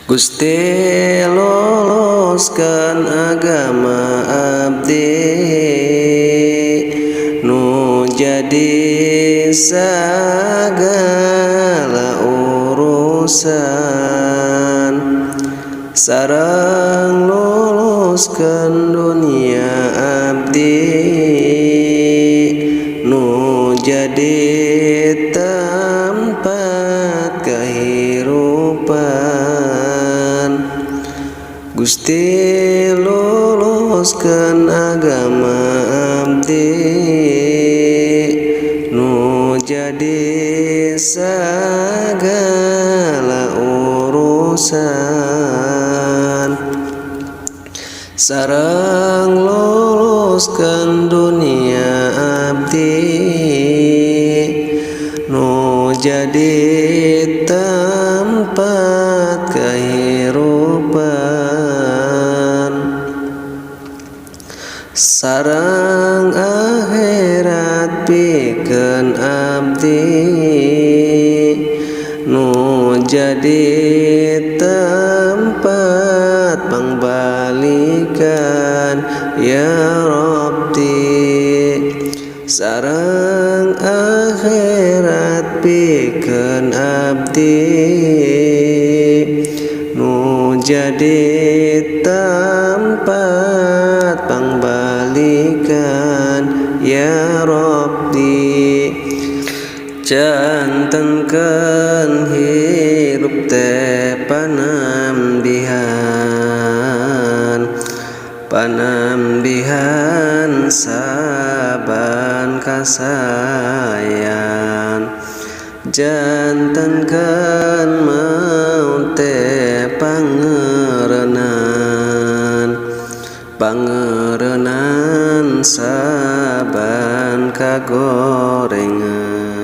Gusti loloskeun agama abdi nu jadi sagala urusan sareng loloskeun dunia abdi nu jadi tempat kehirupan. Gusti loloskeun agama abdi nu jadi sagala urusan sareng loloskeun dunia abdi nu jadi tempat kehirupan sareng akhirat pikeun abdi nu jadi tempat pangbalikan ya Rabbi sareng akhirat pikeun abdi nu jadi tempat pangbalikan ya Rabbi. Jantenkeun hirup teh panambihan saban kasayan jantenkeun maut teh pangeureunan saban kagorengan.